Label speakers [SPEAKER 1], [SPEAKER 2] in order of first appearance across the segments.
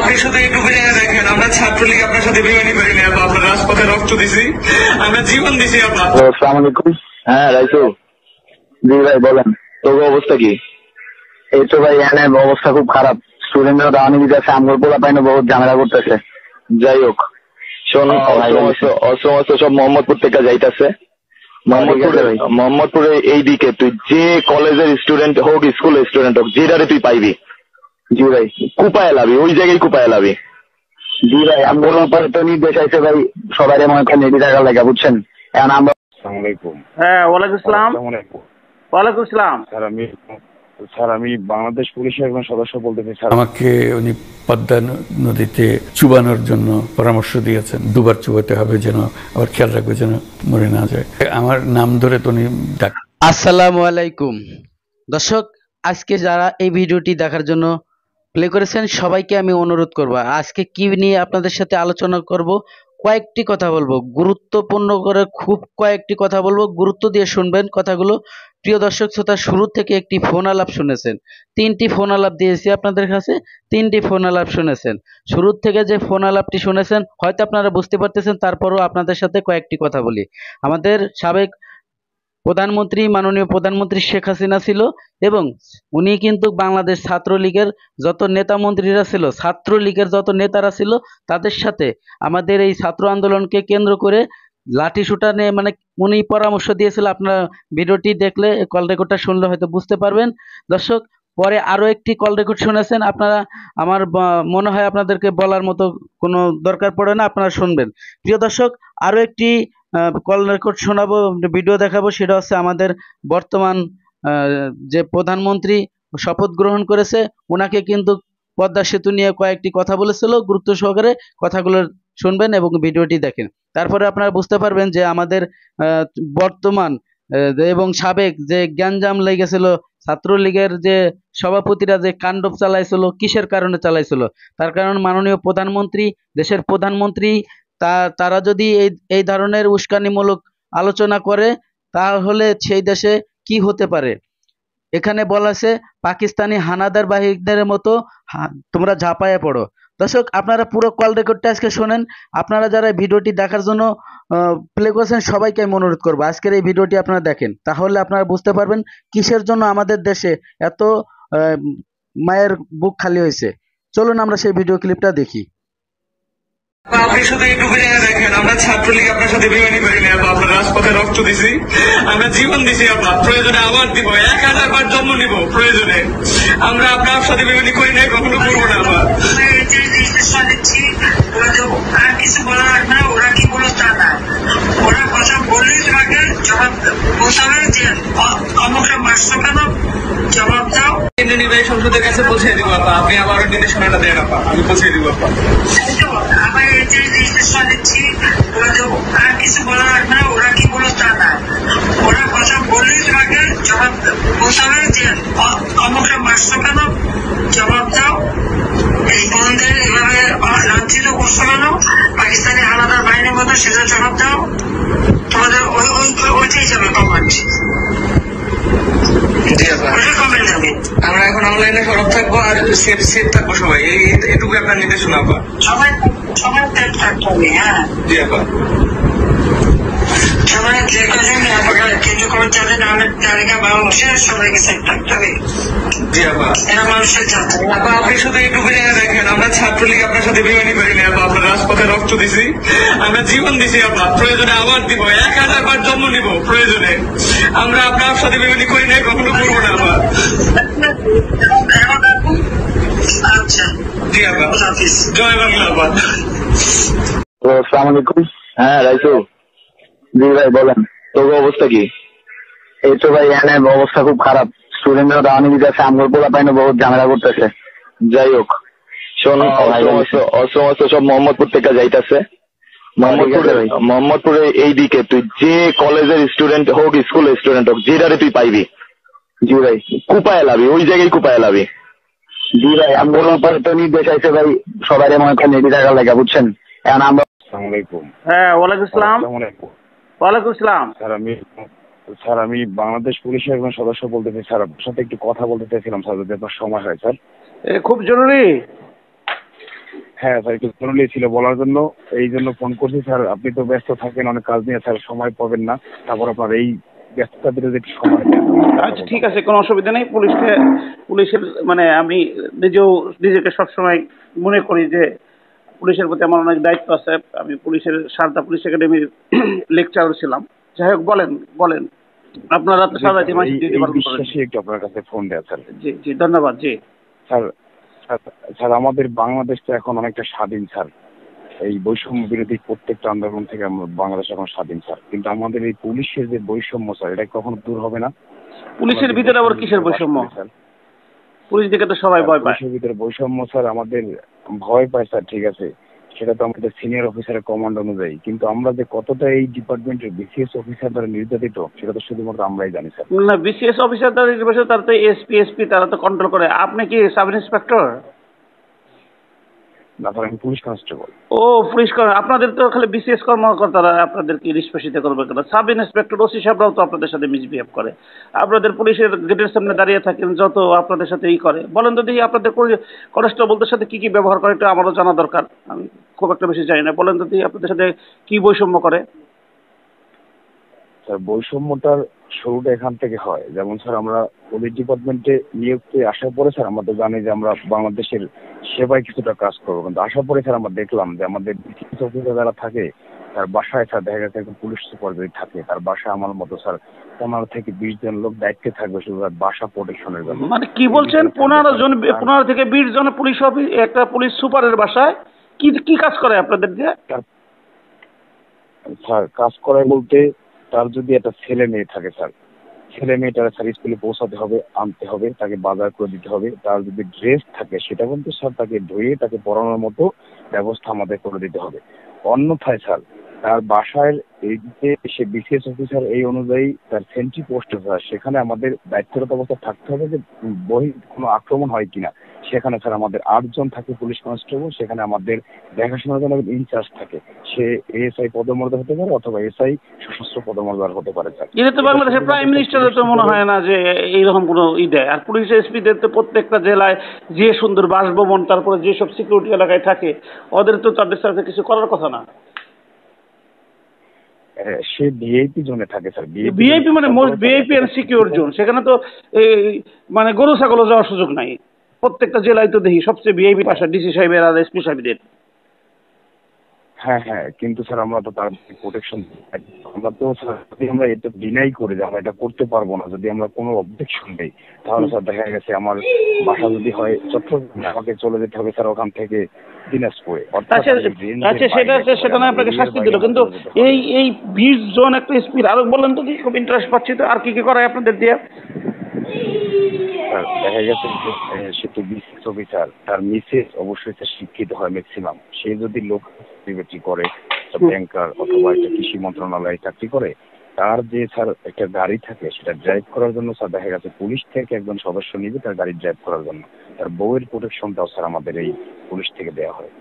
[SPEAKER 1] আপনি শুধু এইটুকু জায়গা দেখেন, আমরা ছাত্রলীগ আপনার সাথে বেমানি করি না, আপনার রাজপথে রক্ত দিছি, আমরা জীবন দিছি আপনার।
[SPEAKER 2] আসসালামু আলাইকুম। হ্যাঁ রাইসু, জি ভাই বলেন, তোর অবস্থা কি? এই তো ভাই এখানে অবস্থা খুব খারাপ, স্টুডেন্টরা দাওয়ানি দিতেছে, আমগর পোলা পাইনে বহুত ঝামেলা করতেছে। যাই হোক, শোন, অস্ত্র সব মোহাম্মদপুর থেকে যাইতেছে। মোহাম্মদপুরে এই দিকে তুই যে কলেজের স্টুডেন্ট হোক, স্কুলের স্টুডেন্ট হোক, যেটারে তুই পাইবি, জি ভাই, কুপায় লাবি, ওই জায়গায় কুপায় লাবি। জি ভাই, আমার উপরে তো নির্দেশ আছে ভাই, সবাই মনে করেন রেডি থাকার লাগা, বুঝছেন? এখন আমরা
[SPEAKER 3] হ্যাঁ, ওয়ালাইকুম আসসালাম। ওয়ালাইকুম আসসালাম।
[SPEAKER 4] স্যার আমি বাংলাদেশ পুলিশের একজন সদস্য বলতে চাই স্যার।
[SPEAKER 5] আমাকে উনি পদ্মা নদীতে চুবানোর জন্য পরামর্শ দিয়েছেন, দুবার চুবাতে হবে, যেন আবার খেয়াল রাখবে যেন মরে না যায়। আমার নাম ধরে তো উনি ডাক।
[SPEAKER 6] আসসালামু আলাইকুম দর্শক, আজকে যারা এই ভিডিওটি দেখার জন্য প্লে করেছেন সবাইকে আমি অনুরোধ করব, আজকে কি নিয়ে আপনাদের সাথে আলোচনা করব, কয়েকটি কথা বলবো, গুরুত্বপূর্ণ করে খুব কয়েকটি কথা বলবো, গুরুত্ব দিয়ে শুনবেন কথাগুলো। প্রিয় দর্শক শ্রোতা, শুরু থেকে একটি ফোন আলাপ শুনেছেন, 3টি ফোন আলাপ দিয়েছি আপনাদের কাছে, 3টি ফোন আলাপ শুনেছেন। শুরু থেকে যে ফোন আলাপটি শুনেছেন হয়তো আপনারা বুঝতে পারতেছেন, তারপরও আপনাদের সাথে কয়েকটি কথা বলি। আমাদের সাবেক প্রধানমন্ত্রী, মাননীয় প্রধানমন্ত্রী শেখ হাসিনা ছিল, এবং উনি কিন্তু বাংলাদেশ ছাত্রলীগের যত নেতা মন্ত্রীরা ছিল, ছাত্রলীগের যত নেতারা ছিল, তাদের সাথে আমাদের এই ছাত্র আন্দোলনকে কেন্দ্র করে লাঠি শুটা নিয়ে মানে উনি পরামর্শ দিয়েছিল। আপনারা ভিডিওটি দেখলে, কল রেকর্ডটা শুনলে হয়তো বুঝতে পারবেন। দর্শক, পরে আরো একটি কল রেকর্ড শুনেছেন আপনারা, আমার মনে হয় আপনাদেরকে বলার মতো কোনো দরকার পড়ে না, আপনারা শুনবেন। প্রিয় দর্শক, আরো একটি কল রেকর্ড শোনাবো, ভিডিও দেখাবো, সেটা হচ্ছে আমাদের বর্তমান যে প্রধানমন্ত্রী শপথ গ্রহণ করেছে, ওনাকে কিন্তু পদ্মা সেতু নিয়ে কয়েকটি কথা বলেছিল, গুরুত্ব সহকারে কথাগুলো শুনবেন এবং ভিডিওটি দেখেন, তারপরে আপনারা বুঝতে পারবেন যে আমাদের বর্তমান এবং সাবেক যে গ্যাঞ্জাম লেগেছিল, ছাত্রলীগের যে সভাপতিরা যে কাণ্ডব চালাইছিল, কিসের কারণে চালাইছিল। তার কারণ মাননীয় প্রধানমন্ত্রী, দেশের প্রধানমন্ত্রী, তারা যদি এই ধরনের উস্কানিমূলক আলোচনা করে, তাহলে সেই দেশে কি হতে পারে। এখানে বলা আছে, পাকিস্তানি হানাদার বাহিনীদের মতো তোমরা ঝাঁপায়ে পড়ো। দর্শক, আপনারা পুরো কল রেকর্ডটা আজকে শোনেন। আপনারা যারা ভিডিওটি দেখার জন্য প্লে করেছেন সবাইকে আমি অনুরোধ করবো আজকের এই ভিডিওটি আপনারা দেখেন, তাহলে আপনারা বুঝতে পারবেন কিসের জন্য আমাদের দেশে এত মায়ের বুক খালি হয়েছে। চলুন আমরা সেই ভিডিও ক্লিপটা দেখি।
[SPEAKER 1] আপনি শুধু এইটুকু জায়গা দেখেন, আমরা ছাত্রলীগ আপনার সাথে বেমানি করি না, আপনার রাজপথে রক্ত দিছি, আমরা জীবন দিছি আপনার, প্রয়োজনে আবার দিব, 1000 বার জন্ম নিব প্রয়োজনে, আমরা আপনার সাথে বেমানি করি না, কখনো করবো না। আবার
[SPEAKER 7] আর কিছু বলা লাগবে না, ওরা কি বলো তা না, ওরা কথা বললেই তোমাকে জবাব বলতে হবে যে অমুকটা মারছো কেন, জবাব দাও।
[SPEAKER 1] কেন্দ্রীয় নির্বাহী সংসদের কাছে পৌঁছে দিব আপা, আপনি আবার নির্দেশনাটা দেন আপা, আমি পৌঁছে দিব আপা।
[SPEAKER 7] আবার এই যে নির্দেশনা দিচ্ছি, আর কিছু বলা লাগবে না, ওরা কি বলো তা না, ওরা কথা বললেই তোমাকে জবাব বলতে হবে যে অমুকটা মারছো কেন, জবাব দাও। এই বন্ধের এভাবে লাঞ্ছিত করছো কেন, পাকিস্তানি হানাদার বাহিনীর মতো, সেটা জবাব দাও। তোমাদের ওইটাই যাবে কমেন্ট,
[SPEAKER 1] আমরা এখন অনলাইনে সরব থাকবো আর সেফ থাকবো সবাই, এটুকু আপনার নির্দেশনা আপা।
[SPEAKER 7] সবাই সেফ থাকতে হবে। হ্যাঁ
[SPEAKER 1] জি আপা,
[SPEAKER 7] সবাই যে কজন কিন্তু কোনো চাঁদে নামের তালিকা বাংলাদেশের সবাইকে সেফ থাকতে হবে।
[SPEAKER 1] জি আপা,
[SPEAKER 7] এরা মানুষের জানতে
[SPEAKER 1] আপা আপনি শুধু এইটুকু জায়গা দেখেন, আমরা ছাত্রলীগ আপনার সাথে বেমানি করি না, আপনার রাজপথে রক্ত দিছি, আমরা জীবন দিছি আপনার, প্রয়োজনে আবার দিব, 1000 বার জন্ম নিব প্রয়োজনে, আমরা আপনার সাথে বেমানি করি না, কখনো করবো না। আবার
[SPEAKER 7] আচ্ছা,
[SPEAKER 1] জি আপা, জয় বাংলা আপা।
[SPEAKER 2] আসসালামু আলাইকুম। হ্যাঁ রাইসু, জি ভাই বলেন, তোর অবস্থা কি? এই তো ভাই এখানে অবস্থা খুব খারাপ, স্টুডেন্টরা দাওয়ানি দিতেছে, আমগর পোলা পাইনে বহুত ঝামেলা করতেছে। যাই হোক, শোন, অস্ত্র সব মোহাম্মদপুর থেকে যাইতেছে। মোহাম্মদপুরে এই দিকে তুই যে কলেজের স্টুডেন্ট হোক, স্কুলের স্টুডেন্ট হোক, যেটারে তুই পাইবি, জি ভাই, কুপায় লাবি, ওই জায়গায় কুপায় লাবি। জি ভাই, আমগর উপরে তো নির্দেশ আছে ভাই, সবাই মনে করেন রেডি থাকার লাগা, বুঝছেন? এখন আমরা
[SPEAKER 3] হ্যাঁ, ওয়ালাইকুম আসসালাম। ওয়ালাইকুম আসসালাম।
[SPEAKER 4] স্যার আমি বাংলাদেশ পুলিশের একজন সদস্য বলতে চাই স্যার, আপনার সাথে একটু কথা বলতে চাইছিলাম স্যার, যদি আপনার সময় হয় স্যার।
[SPEAKER 3] খুব জরুরি।
[SPEAKER 4] হ্যাঁ স্যার, একটু জরুরি ছিল বলার জন্য, এই জন্য ফোন করছি স্যার। আপনি তো ব্যস্ত থাকেন, অনেক কাজ নিয়ে স্যার, সময় পাবেন না। তারপর আপনার এই ব্যস্ততার ভিতরে একটু সময় দেন।
[SPEAKER 3] আচ্ছা ঠিক আছে, কোনো অসুবিধা নেই। পুলিশের মানে আমি নিজেকে সবসময় মনে করি যে পুলিশের প্রতি আমার অনেক দায়িত্ব আছে। আমি পুলিশের সারদা পুলিশ একাডেমির লেকচারার ছিলাম। যাই হোক, বলেন আপনারা তো সবাই
[SPEAKER 4] বিশ্বাসী একটু আপনার কাছে ফোন দেয়া স্যার।
[SPEAKER 3] জি জি, ধন্যবাদ। জি
[SPEAKER 4] স্যার, স্যার আমাদের বাংলাদেশ তো এখন অনেকটা স্বাধীন স্যার। এই বৈষম্য বিরোধী প্রত্যেকটা আন্দোলন থেকে বাংলাদেশ এখন স্বাধীন স্যার, কিন্তু আমাদের এই পুলিশের যে বৈষম্য স্যার, এটা কখনো দূর হবে না।
[SPEAKER 3] পুলিশের ভিতরে আবার কিসের বৈষম্য? পুলিশ দিকে তো সবাই ভয় পায়।
[SPEAKER 4] পুলিশের ভিতরে বৈষম্য স্যার, আমাদের ভয় পায় স্যার, ঠিক আছে, সেটা তো আমাদের সিনিয়র অফিসারের কমান্ড অনুযায়ী, কিন্তু আমরা যে কতটা এই ডিপার্টমেন্টের বিসিএস অফিসার দ্বারা নির্যাতিত সেটা তো শুধুমাত্র আমরাই জানি স্যার।
[SPEAKER 3] না, বিসিএস অফিসার দ্বারা নির্বাচিত, তারা তো এসপি তারা তো কন্ট্রোল করে। আপনি কি সাব ইন্সপেক্টর?
[SPEAKER 4] না স্যার, আমি পুলিশ কনস্টেবল।
[SPEAKER 3] ও পুলিশ, আপনাদের তো খালি বিসিএস কর্মকর্তারা আপনাদেরকে নিষ্পেষিত করবে কেন? সাব ইন্সপেক্টর ওসি সাহেবরাও তো আপনাদের সাথে মিসবিহেভ করে। আপনাদের পুলিশের গেটের সামনে দাঁড়িয়ে থাকেন, যত আপনাদের সাথে করে। বলেন তো দেখি আপনাদের কনস্টেবলদের সাথে কি কি ব্যবহার করে, এটা আমারও জানা দরকার। আমি খুব একটা বেশি জানি না। বলেন তো দেখি আপনাদের সাথে কি বৈষম্য করে।
[SPEAKER 4] স্যার বৈষম্যটার শুরুটা এখান থেকে হয়। যেমন স্যার, আমরা পুলিশ ডিপার্টমেন্টে নিয়োগতে আসার পরে স্যার আমরা তো জানি যে আমরা বাংলাদেশের সেবায় কিছুটা কাজ করবো, কিন্তু আসার পরে স্যার আমরা দেখলাম যে আমাদের বিসিএস অফিসার যারা থাকে তার বাসায় স্যার দেখা গেছে একজন পুলিশ সুপার যদি থাকে, তার বাসায় আমার মতো স্যার 15 থেকে 20 জন লোক দায়িত্বে থাকবে শুধু তার বাসা প্রোটেকশনের জন্য।
[SPEAKER 3] মানে কি বলছেন? 15 থেকে 20 জন পুলিশ একটা পুলিশ সুপারের বাসায় কি কাজ করে আপনাদের দিয়ে?
[SPEAKER 4] স্যার কাজ করায় বলতে, তার যদি একটা ছেলে মেয়ে থাকে স্যার, ছেলে মেয়েটার স্যার স্কুলে পৌঁছাতে হবে, আনতে হবে, তাকে বাজার করে দিতে হবে। তার যদি ড্রেস থাকে সেটা কিন্তু স্যার তাকে ধুয়ে তাকে পরানোর মতো ব্যবস্থা আমাদের করে দিতে হবে। অন্যথায় স্যার তার বাসায় এই যে সে বিসিএস অফিসার এই অনুযায়ী তার সেন্ট্রি পোস্ট স্যার, সেখানে আমাদের দায়িত্বরত অবস্থা থাকতে হবে যে কোনো আক্রমণ হয় কিনা। সেখানে স্যার আমাদের 8 জন থাকে পুলিশ কনস্টেবল, সেখানে আমাদের দেখাশোনার জন্য ইনচার্জ থাকে। সে এএসআই পদমর্যাদা হতে পারে অথবা এসআই সশস্ত্র পদমর্যাদা হতে পারে স্যার।
[SPEAKER 3] এটা তো বাংলাদেশের প্রাইম মিনিস্টারের তো মনে হয় না যে এইরকম কোনো দেয়। আর পুলিশ এসপিদের তো প্রত্যেকটা জেলায় যে সুন্দর বাসভবন, তারপরে যেসব সিকিউরিটি এলাকায় থাকে, ওদের তো তাদের সাথে কিছু করার কথা না।
[SPEAKER 4] সে ভিআইপি জোনে থাকে স্যার।
[SPEAKER 3] ভিআইপি মানে most VIP and secure zone. সেখানে তো মানে গরু ছাগলও যাওয়ার সুযোগ নাই। প্রত্যেকটা জেলায় তো দেখি সবচেয়ে ভিআইপি বাসা ডিসি সাহেবের আর এসপি সাহেবদের।
[SPEAKER 4] হ্যাঁ হ্যাঁ, কিন্তু স্যার আমরা তো তার প্রোটেকশন, আমরা তো স্যার যদি আমরা এটা ডিনাই করি যে আমরা এটা করতে পারবো না, যদি আমরা কোনো অবজেকশন দেই, তাহলে স্যার দেখা গেছে আমার বাসা যদি হয় চট্টগ্রামে, আমাকে চলে যেতে হবে স্যার ওখান থেকে দিনাজপুরে।
[SPEAKER 3] আচ্ছা সেটা না আপনাকে শাস্তি দিল, কিন্তু এই 20 জন একটা এসপির আরো বলেন তো, খুব ইন্টারেস্ট পাচ্ছি তো। আর কি কি করায় আপনাদের দিয়ে?
[SPEAKER 4] দেখা গেছে সে তো বিসিএস অফিসার, তার মিসেস অবশ্যই শিক্ষিত হয় ম্যাক্সিমাম। সে যদি লোক করে, ব্যাংকার অথবা একটা কৃষি মন্ত্রণালয়ে চাকরি করে, তার যে স্যার একটা গাড়ি থাকে সেটা ড্রাইভ করার জন্য স্যার দেখা গেছে পুলিশ থেকে একজন সদস্য নিবে তার গাড়ি ড্রাইভ করার জন্য। তার বউয়ের প্রোটেকশনটাও স্যার আমাদের এই পুলিশ থেকে দেওয়া হয়।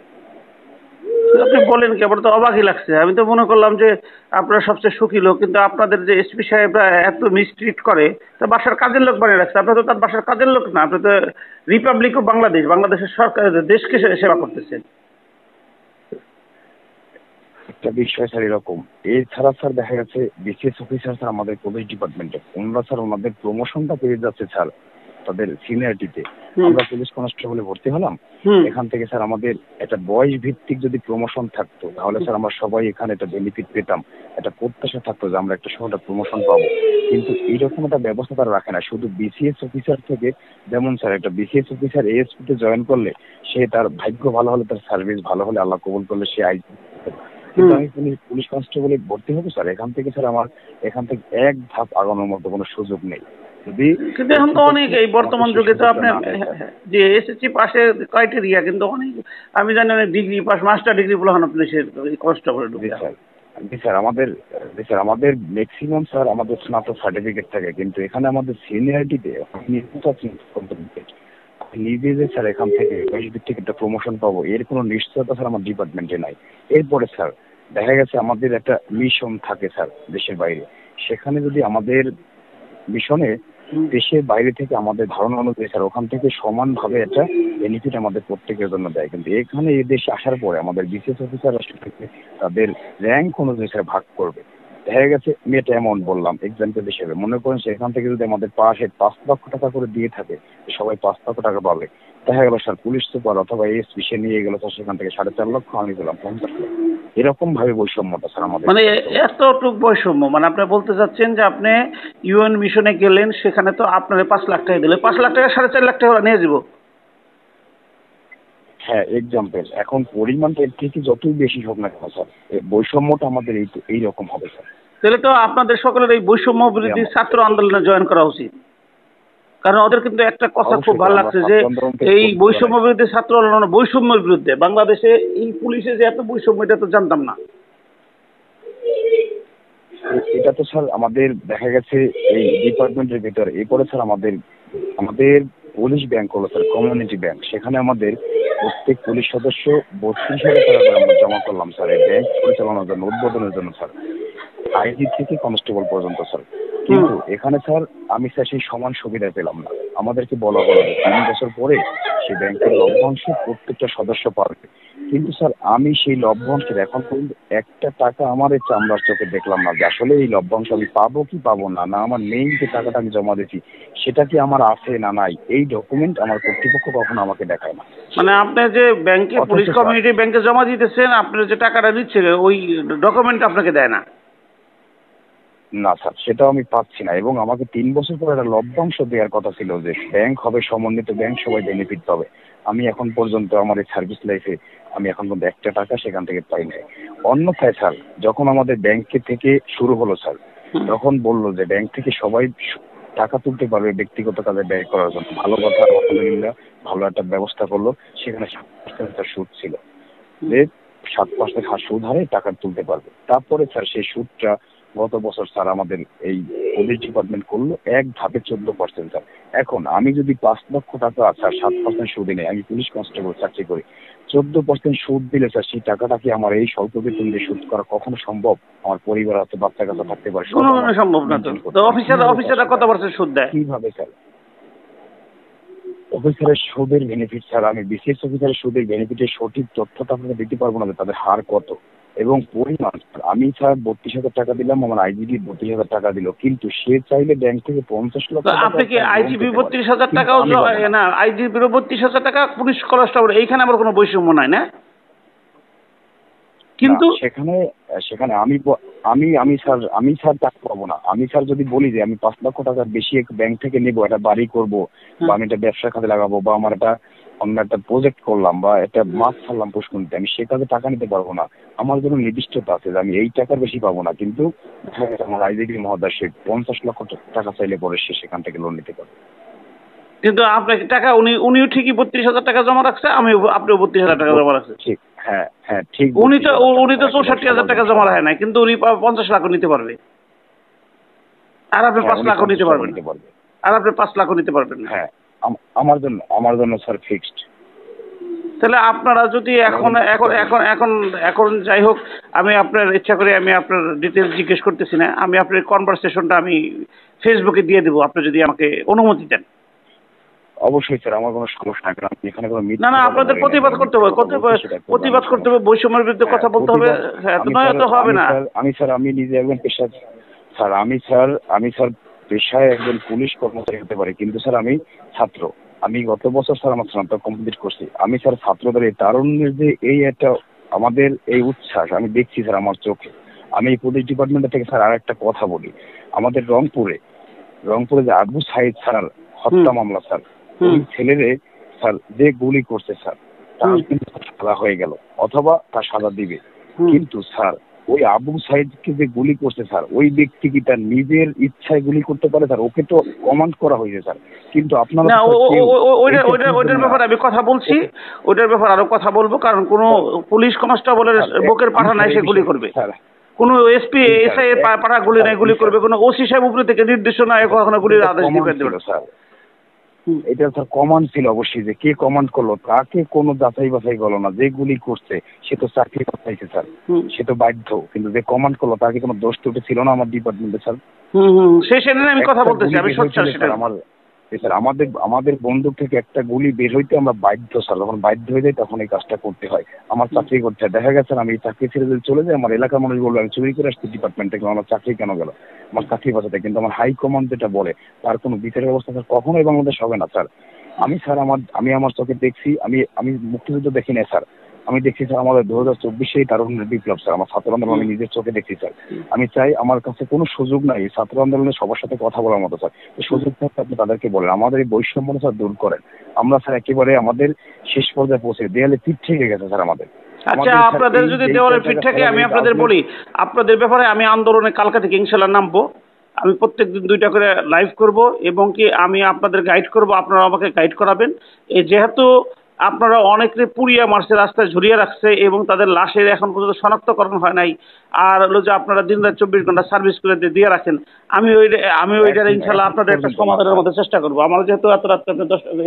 [SPEAKER 3] আপনি বলেন কি? আমার তো অবাকই লাগছে। আমি তো মনে করলাম যে আপনারা সবচেয়ে সুখী লোক, কিন্তু আপনাদের যে এসপি সাহেবরা এত মিসট্রিট করে, তা বাসার কাজের লোক বানিয়ে রাখছে। আপনারা তো তার বাসার কাজের লোক না, আপনি তো রিপাবলিক অফ বাংলাদেশের সরকার, দেশকে সেবা করতেছেন।
[SPEAKER 4] একটা বিষয় স্যার এরকম, এছাড়া স্যার দেখা গেছে বিসিএস অফিসার স্যার আমাদের পুলিশ ডিপার্টমেন্টে ওনারা স্যার ওনাদের প্রমোশনটা পেয়ে যাচ্ছে স্যার তাদের সিনিয়রিটিতে। আমরা পুলিশ কনস্টেবলে ভর্তি হলাম, এখান থেকে স্যার আমাদের একটা বয়স ভিত্তিক যদি প্রমোশন থাকতো, তাহলে স্যার আমরা সবাই এখানে একটা বেনিফিট পেতাম, একটা প্রত্যাশা থাকতো যে আমরা একটা সময় প্রমোশন পাবো। কিন্তু এইরকম একটা ব্যবস্থা তারা রাখে না। শুধু বিসিএস অফিসার থেকে, যেমন স্যার একটা বিসিএস অফিসার এএসপি তে জয়েন করলে সে তার ভাগ্য ভালো হলে, তার সার্ভিস ভালো হলে, আল্লাহ কবুল করলে সে কিন্তু আমি পুলিশ কনস্টেবলে ভর্তি হবো স্যার, এখান থেকে স্যার আমার এখান থেকে এক ধাপ আগানোর মতো কোনো সুযোগ নেই।
[SPEAKER 3] কিন্তু এখন তো অনেক এই বর্তমান যুগে তো আপনি যে এসএসসি পাশের ক্রাইটেরিয়া, কিন্তু অনেক আমি জানি অনেক ডিগ্রি পাস, মাস্টার ডিগ্রি বলা হয় পুলিশের কনস্টেবল ঢুকে।
[SPEAKER 4] স্যার আমাদের ম্যাক্সিমাম স্যার আমাদের স্নাতক সার্টিফিকেট থাকে, কিন্তু এখানে আমাদের সিনিয়রিটিতে নিজে যে স্যার এখান থেকে ভিত্তিক একটা প্রমোশন পাবো এর কোনো নিশ্চয়তা স্যার আমার ডিপার্টমেন্টে নাই। এরপরে স্যার দেখা গেছে আমাদের একটা মিশন থাকে স্যার দেশের বাইরে, সেখানে যদি আমাদের মিশনে দেশের বাইরে থেকে আমাদের ধারণা অনুযায়ী স্যার ওখান থেকে সমানভাবে একটা বেনিফিট আমাদের প্রত্যেকের জন্য দেয়, কিন্তু এখানে এই দেশে আসার পরে আমাদের বিসিএস অফিসাররা তাদের র্যাঙ্ক অনুযায়ী স্যার ভাগ করবে। দেখা গেছে আমি একটা অ্যামাউন্ট বললাম এক্সাম্পল হিসেবে, মনে করেন সেখান থেকে যদি আমাদের পার হেড 5 লক্ষ টাকা করে দিয়ে থাকে, সবাই 5 লক্ষ টাকা পাবে। দেখা গেল স্যার পুলিশ সুপার অথবা এসপি সে নিয়ে গেল স্যার সেখান থেকে 4.5 লক্ষ, আমি দিলাম 50 লক্ষ। এরকম ভাবে বৈষম্যটা স্যার আমাদের,
[SPEAKER 3] মানে এতটুক বৈষম্য। মানে আপনি বলতে চাচ্ছেন যে আপনি ইউএন মিশনে গেলেন, সেখানে তো আপনার 5 লাখ টাকা দিলে 5 লাখ টাকা 4.5 লাখ টাকা নিয়ে যাব।
[SPEAKER 4] হ্যাঁ এক্সাম্পল, এখন পরিমাণটা এর থেকে যতই বেশি হোক না কেন স্যার বৈষম্যটা আমাদের এইরকম হবে স্যার।
[SPEAKER 3] তাহলে তো আপনাদের সকলের এই বৈষম্য বিরোধী ছাত্র আন্দোলনে জয়েন করা উচিত, কারণ ওদের কিন্তু একটা কথা খুব ভালো লাগছে যে এই বৈষম্য বিরোধী ছাত্র আন্দোলন বৈষম্যের বিরুদ্ধে। বাংলাদেশে এই পুলিশে যে এত বৈষম্য এটা তো জানতাম না।
[SPEAKER 4] এটা তো স্যার আমাদের দেখা গেছে এই ডিপার্টমেন্টের ভিতরে। এরপরে স্যার আমাদের পুলিশ ব্যাংক হলো স্যার কমিউনিটি ব্যাংক, সেখানে আমাদের প্রত্যেক পুলিশ সদস্য 32,000 টাকা করে আমরা জমা করলাম স্যার এই ব্যাংক পরিচালনার জন্য, উদ্বোধনের জন্য স্যার, আইজি থেকে কনস্টেবল পর্যন্ত স্যার। কিন্তু এখানে স্যার আমি স্যার সেই সমান সুবিধা পেলাম না। আমাদেরকে বলা হলো 3 বছর পরে সেই ব্যাংকের লভ্যাংশ প্রত্যেকটা সদস্য পাবে, কিন্তু স্যার আমি সেই লভ্যাংশের এখন পর্যন্ত একটা টাকা আমার এই চামড়ার চোখে দেখলাম না যে আসলে এই লভ্যাংশ আমি পাবো কি পাবো না, না আমার মেইন যে টাকাটা আমি জমা দিচ্ছি সেটা কি আমার আছে না নাই, এই ডকুমেন্ট আমার কর্তৃপক্ষ কখনো আমাকে দেখায় না।
[SPEAKER 3] মানে আপনি যে ব্যাংকে পুলিশ কমিউনিটি ব্যাংকে জমা দিতেছেন, আপনার যে টাকাটা দিচ্ছে ওই ডকুমেন্ট আপনাকে দেয় না?
[SPEAKER 4] না স্যার সেটাও আমি পাচ্ছি না, এবং আমাকে 3 বছর পরে একটা লভ্যাংশ দেওয়ার কথা ছিল যে ব্যাংক হবে সমন্বিত ব্যাংক, সবাই বেনিফিট পাবে। আমি এখন পর্যন্ত আমার এই সার্ভিস লাইফে আমি এখন পর্যন্ত একটা টাকা সেখান থেকে পাই নাই। অন্যথায় স্যার যখন আমাদের ব্যাংকে থেকে শুরু হলো স্যার, তখন বললো যে ব্যাংক থেকে সবাই টাকা তুলতে পারবে ব্যক্তিগত কাজে ব্যয় করার জন্য। ভালো কথা, আলহামদুলিল্লাহ ভালো একটা ব্যবস্থা করলো। সেখানে 7% সুদ ছিল, যে 7% সুদ হারে টাকা তুলতে পারবে। তারপরে স্যার সেই সুদটা গত বছর স্যার আমাদের এই পুলিশ ডিপার্টমেন্ট করলো এক ধাপে 14% স্যার। এখন আমি যদি 5 লক্ষ টাকা স্যার 7% সুদে নেই, আমি পুলিশ কনস্টেবল চাকরি করি, 14% সুদ দিলে স্যার সেই টাকাটা কি আমার এই স্বল্প বেতন দিয়ে সুদ করা কখনো সম্ভব? আমার পরিবার আছে, বাচ্চা কাচ্চা থাকতে পারে,
[SPEAKER 3] সম্ভব না। তো অফিসাররা কত পার্সেন্ট সুদ দেয়?
[SPEAKER 4] কিভাবে স্যার অফিসারের সুদের বেনিফিট স্যার, আমি বিসিএস অফিসারের সুদের বেনিফিটের সঠিক তথ্যটা আপনাকে দিতে পারবো না যে তাদের হার কত এবং পরিমাণ। আমি স্যার 32,000 টাকা দিলাম, আমার আইজিবি 32,000 টাকা দিল, কিন্তু সে চাইলে ব্যাংক থেকে 50 লক্ষ টাকা।
[SPEAKER 3] আপনি কি আইজিবি 32,000 টাকাও না, আইজিবি 32,000 টাকা পুলিশ কনস্টেবল, এইখানে আবার কোনো বৈষম্য নাই না? কিন্তু
[SPEAKER 4] সেখানে আমি স্যার টাকা পাবো না। আমি স্যার যদি বলি যে আমি 5 লক্ষ টাকার বেশি ব্যাংক থেকে নেবো, একটা বাড়ি করবো বা আমি একটা ব্যবসা খাতে লাগাবো বা আমার অন্য একটা প্রজেক্ট করলাম বা একটা মাছ ছাড়লাম পুষ্করিতে, আমি সে কাজে টাকা নিতে পারবো না। আমার জন্য নির্দিষ্টতা আছে যে আমি এই টাকার বেশি পাবো না। কিন্তু আমার আইজিবি মহোদয় সে 50 লক্ষ টাকা চাইলে পরে সে সেখান থেকে লোন নিতে পারবে।
[SPEAKER 3] কিন্তু আপনার টাকা উনিও ঠিকই 32,000 টাকা জমা রাখছে, আপনিও 32,000 টাকা জমা রাখছে।
[SPEAKER 4] ঠিক, হ্যাঁ ঠিক।
[SPEAKER 3] উনি তো 64,000 টাকা জমা রাখে নাই, কিন্তু উনি 50 লাখও নিতে পারবে, আর আপনি 5 লাখও নিতে পারবেন, আর আপনি 5 লাখও নিতে পারবেন।
[SPEAKER 4] হ্যাঁ আমার জন্য স্যার ফিক্সড।
[SPEAKER 3] তাহলে আপনারা যদি এখন যাই হোক, আমি আপনার ইচ্ছা করে আমি আপনার ডিটেলস জিজ্ঞেস করতেছি না, আমি আপনার কনভারসেশনটা আমি ফেসবুকে দিয়ে দেবো, আপনি যদি আমাকে অনুমতি দেন।
[SPEAKER 4] অবশ্যই স্যার, আমার কোনো সমস্যা নাই, আপনি এখানে কোনো
[SPEAKER 3] না আপনাদের প্রতিবাদ করতে হবে, বৈষম্যের বিরুদ্ধে কথা বলতে হবে, তো হবে না।
[SPEAKER 4] আমি নিজে একজন পেশা স্যার, আমি স্যার পেশায় একজন পুলিশ কর্মচারী হতে পারি, কিন্তু স্যার আমি ছাত্র। আমি গত বছর স্যার আমার স্নাতক কমপ্লিট করছি। আমি স্যার ছাত্রদের এই তারুণ্যের যে এই একটা আমাদের এই উচ্ছ্বাস আমি দেখছি স্যার আমার চোখে। আমি এই পুলিশ ডিপার্টমেন্ট থেকে স্যার আর একটা কথা বলি, আমাদের রংপুরে যে আবু সাইদ স্যার হত্যা মামলা স্যার, ওই ছেলেরে স্যার যে গুলি করছে স্যার তার কিন্তু সাজা হয়ে গেল অথবা তার সাজা দিবে, কিন্তু স্যার ওই আবু সাইদকে যে গুলি করছে স্যার ওই ব্যক্তি কি তার নিজের ইচ্ছায় গুলি করতে পারে স্যার? ওকে তো কমান্ড করা হয়েছে স্যার, কিন্তু আপনারা
[SPEAKER 3] ওইটার ব্যাপারে আমি কথা বলছি, ওইটার ব্যাপারে আরো কথা বলবো, কারণ কোন পুলিশ কনস্টেবলের বুকের পাঠা নাই সে গুলি করবে, কোন এসপি এসআই এর পাঠা গুলি নাই গুলি করবে, কোন ওসি সাহেব উপরে থেকে নির্দেশনা কখনো গুলির আদেশ দিবে স্যার।
[SPEAKER 4] এটা স্যার কমান্ড ছিল অবশ্যই, যে কে কমান্ড করলো তাকে কোনো যাচাই বাছাই করলো না। যে গুলি করছে সে তো চাকরি পাইছে স্যার, সে তো বাধ্য, কিন্তু যে কমান্ড করলো তাকে কোনো দোষ ত্রুটি ছিল না আমার ডিপার্টমেন্টে স্যার।
[SPEAKER 3] সেটা আমি কথা বলতেছি, আমি সোচ্চার সেটা।
[SPEAKER 4] স্যার আমাদের বন্দুক থেকে একটা গুলি বের হইতে আমরা বাধ্য স্যার, যখন বাধ্য হয়ে যায় তখন এই কাজটা করতে হয়। আমার চাকরি করতে হয়, দেখা গেছে আমি চাকরি ছেড়ে যদি চলে যাই, আমার এলাকার মানুষ বলবো আমি চুরি করে আসছি ডিপার্টমেন্ট থেকে, আমার চাকরি কেন গেল, আমার চাকরি বাঁচাতে। কিন্তু আমার হাই কমান্ড যেটা বলে তার কোনো বিচারের ব্যবস্থা স্যার কখনোই বাংলাদেশ হবে না স্যার। আমি আমার চোখে দেখছি, আমি মুক্তিযুদ্ধ দেখি না স্যার, আমি দেখছি স্যার আমাদের 2024 তারুণ্যের বিপ্লব স্যার, আমার ছাত্র আন্দোলন আমি নিজের চোখে দেখছি স্যার। আমি চাই, আমার কাছে কোনো সুযোগ নাই ছাত্র আন্দোলনের সবার সাথে কথা বলার মতো স্যার, সুযোগ থাকলে আপনি তাদেরকে বলেন আমাদের এই বৈষম্য স্যার দূর করেন। আমরা স্যার একেবারে আমাদের শেষ পর্যায়ে পৌঁছে দেয়ালে পিঠ থেকে গেছে স্যার আমাদের।
[SPEAKER 3] আচ্ছা, আপনাদের যদি দেওয়ালে ফিট থাকে, আমি আপনাদের বলি, আপনাদের ব্যাপারে আমি আন্দোলনে কালকা থেকে ইনশাল্লাহ নামবো। আমি প্রত্যেকদিন 2টা করে লাইভ করব এবং কি আমি আপনাদের গাইড করব, আপনারা আমাকে গাইড করাবেন। যেহেতু আপনারা অনেকে পুড়িয়া মারছে, রাস্তায় ঝুলিয়ে রাখছে এবং তাদের লাশের এখন পর্যন্ত শনাক্তকরণ হয় নাই, আর হলো যে আপনারা দিনরাত 24 ঘন্টা সার্ভিস করে দিয়ে রাখেন, আমি ওইটার ইনশাল্লাহ আপনাদের একটা সমাধানের মধ্যে চেষ্টা করবো। আমার যেহেতু এত রাত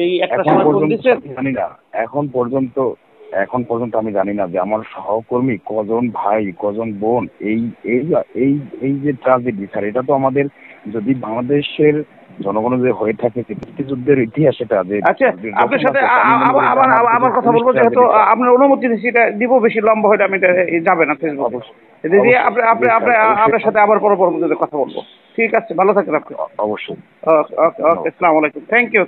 [SPEAKER 3] এই একটা সময় ফোন দিচ্ছেন,
[SPEAKER 4] জানি না এখন পর্যন্ত আমি জানি না যে আমার সহকর্মী কজন ভাই কজন বোন এই এই এই এই যে ট্রাজেডি স্যার, এটা তো আমাদের যদি বাংলাদেশের জনগণের যে হয়ে থাকে যে মুক্তিযুদ্ধের ইতিহাস, এটা যে
[SPEAKER 3] আচ্ছা আপনার সাথে আবার কথা বলবো, যেহেতু আপনার অনুমতি দিচ্ছি, এটা দিব বেশি লম্বা হয়ে আমি যাবে না ফেসবুক, আপনার সাথে আবার পরবর্তীতে কথা বলবো। ঠিক আছে, ভালো থাকেন আপনি।
[SPEAKER 4] অবশ্যই।
[SPEAKER 3] ওকে, আসসালামু আলাইকুম। Thank you.